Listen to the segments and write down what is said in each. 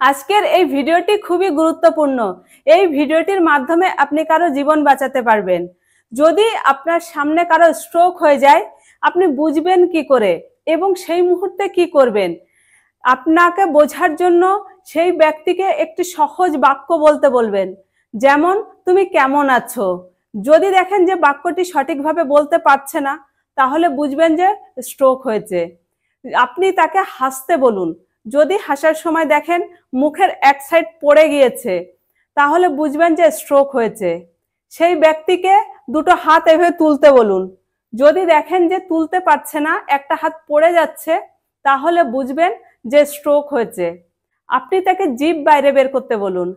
আজকের এই ভিডিওটি খুবই গুরুত্বপূর্ণ। এই ভিডিওটির মাধ্যমে আপনি কারো জীবন বাঁচাতে পারবেন। যদি আপনার সামনে কারো স্ট্রোক হয়ে যায়, আপনি বুঝবেন কি করে এবং সেই মুহূর্তে কি করবেন। আপনাকে বোঝার জন্য সেই ব্যক্তিকে একটি সহজ বাক্য বলতে বলবেন, যেমন তুমি কেমন আছো। যদি দেখেন যে বাক্যটি সঠিকভাবে বলতে পারছে না, তাহলে বুঝবেন যে স্ট্রোক হয়েছে। আপনি তাকে হাসতে বলুন। যদি হাসার সময় দেখেন মুখের এক সাইড পড়ে গিয়েছে, তাহলে বুঝবেন যে স্ট্রোক হয়েছে। সেই ব্যক্তিকে দুটো হাত এভাবে তুলতে বলুন। যদি দেখেন যে তুলতে পারছে না, একটা হাত পড়ে যাচ্ছে, তাহলে বুঝবেন যে স্ট্রোক হয়েছে। আপনি তাকে জিভ বাইরে বের করতে বলুন।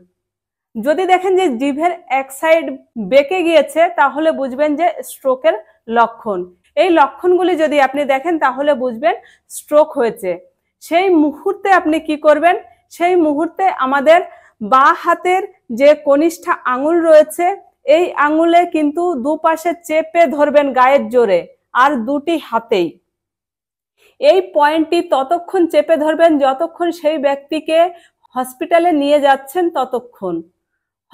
যদি দেখেন যে জিভের এক সাইড বেঁকে গিয়েছে, তাহলে বুঝবেন যে স্ট্রোকের লক্ষণ। এই লক্ষণগুলি যদি আপনি দেখেন, তাহলে বুঝবেন স্ট্রোক হয়েছে। সেই মুহূর্তে আপনি কি করবেন? সেই মুহূর্তে আমাদের বাঁ হাতের যে কনিষ্ঠা আঙুল রয়েছে, এই আঙুলে কিন্তু দুপাশে চেপে ধরবেন গায়ের জোরে, আর দুটি হাতেই। এই পয়েন্টটি ততক্ষণ চেপে ধরবেন যতক্ষণ সেই ব্যক্তিকে হসপিটালে নিয়ে যাচ্ছেন ততক্ষণ।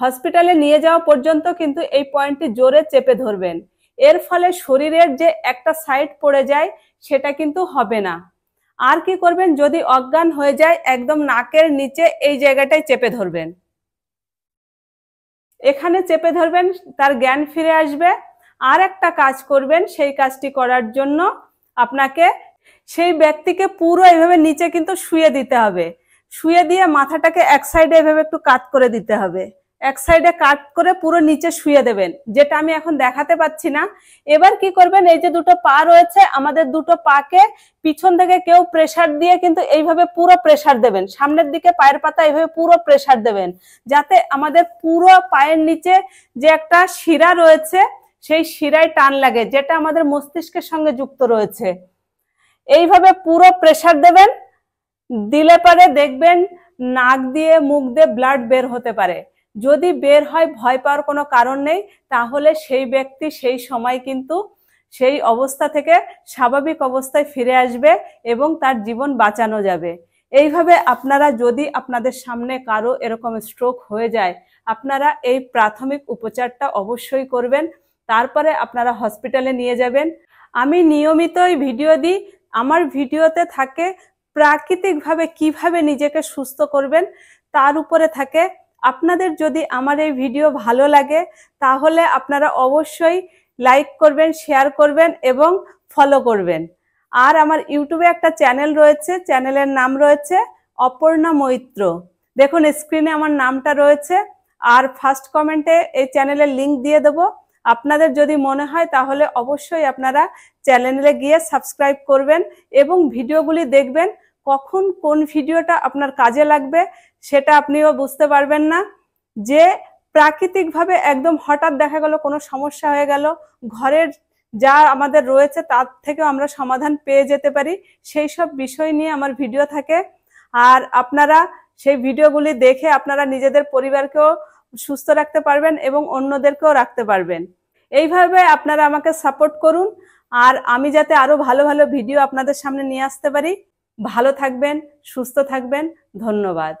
হসপিটালে নিয়ে যাওয়া পর্যন্ত কিন্তু এই পয়েন্টটি জোরে চেপে ধরবেন। এর ফলে শরীরের যে একটা সাইড পড়ে যায়, সেটা কিন্তু হবে না। আর কি করবেন? যদি অজ্ঞান হয়ে যায়, একদম নাকের নিচে এই জায়গাটায় চেপে ধরবেন। এখানে চেপে ধরবেন, তার জ্ঞান ফিরে আসবে। আর একটা কাজ করবেন, সেই কাজটি করার জন্য আপনাকে সেই ব্যক্তিকে পুরো এভাবে নিচে কিন্তু শুয়ে দিতে হবে। শুয়ে দিয়ে মাথাটাকে এক সাইডে এভাবে একটু কাত করে দিতে হবে। এক সাইডে কাট করে পুরো নিচে শুয়ে দেবেন, যেটা আমি এখন দেখাতে পাচ্ছি না। এবার কি করবেন? এই যে দুটো পা রয়েছে, আমাদের দুটো পাকে পিছন থেকে কেউ প্রেসার দিয়ে কিন্তু এইভাবে পুরো প্রেসার দেবেন। সামনের দিকে পায়ের পাতা এইভাবে পুরো প্রেসার দেবেন, যাতে আমাদের পুরো পায়ের নিচে যে একটা শিরা রয়েছে, সেই শিরায় টান লাগে, যেটা আমাদের মস্তিষ্কের সঙ্গে যুক্ত রয়েছে। এইভাবে পুরো প্রেসার দেবেন। দিলে পরে দেখবেন নাক দিয়ে মুখ দিয়ে ব্লাড বের হতে পারে। যদি বের হয়, ভয় পাওয়ার কোনো কারণ নেই। তাহলে সেই ব্যক্তি সেই সময় কিন্তু সেই অবস্থা থেকে স্বাভাবিক অবস্থায় ফিরে আসবে এবং তার জীবন বাঁচানো যাবে। এইভাবে আপনারা, যদি আপনাদের সামনে কারো এরকম স্ট্রোক হয়ে যায়, আপনারা এই প্রাথমিক উপচারটা অবশ্যই করবেন। তারপরে আপনারা হসপিটালে নিয়ে যাবেন। আমি নিয়মিতই ভিডিও দিই। আমার ভিডিওতে থাকে প্রাকৃতিকভাবে কিভাবে নিজেকে সুস্থ করবেন, তার উপরে থাকে। আপনাদের যদি আমার এই ভিডিও ভালো লাগে, তাহলে আপনারা অবশ্যই লাইক করবেন, শেয়ার করবেন এবং ফলো করবেন। আর আমার ইউটিউবে একটা চ্যানেল রয়েছে, চ্যানেলের নাম রয়েছে অপর্ণা মৈত্র। দেখুন স্ক্রিনে আমার নামটা রয়েছে, আর ফার্স্ট কমেন্টে এই চ্যানেলের লিংক দিয়ে দেবো। আপনাদের যদি মনে হয়, তাহলে অবশ্যই আপনারা চ্যানেলে গিয়ে সাবস্ক্রাইব করবেন এবং ভিডিওগুলি দেখবেন। কখন কোন ভিডিওটা আপনার কাজে লাগবে সেটা আপনিও বুঝতে পারবেন না। যে প্রাকৃতিকভাবে একদম হঠাৎ দেখা গেল কোনো সমস্যা হয়ে গেল, ঘরের যা আমাদের রয়েছে তার থেকেও আমরা সমাধান পেয়ে যেতে পারি, সেই সব বিষয় নিয়ে আমার ভিডিও থাকে। আর আপনারা সেই ভিডিওগুলি দেখে আপনারা নিজেদের পরিবারকেও সুস্থ রাখতে পারবেন এবং অন্যদেরকেও রাখতে পারবেন। এইভাবে আপনারা আমাকে সাপোর্ট করুন, আর আমি যাতে আরো ভালো ভালো ভিডিও আপনাদের সামনে নিয়ে আসতে পারি। ভালো থাকবেন, সুস্থ থাকবেন। ধন্যবাদ।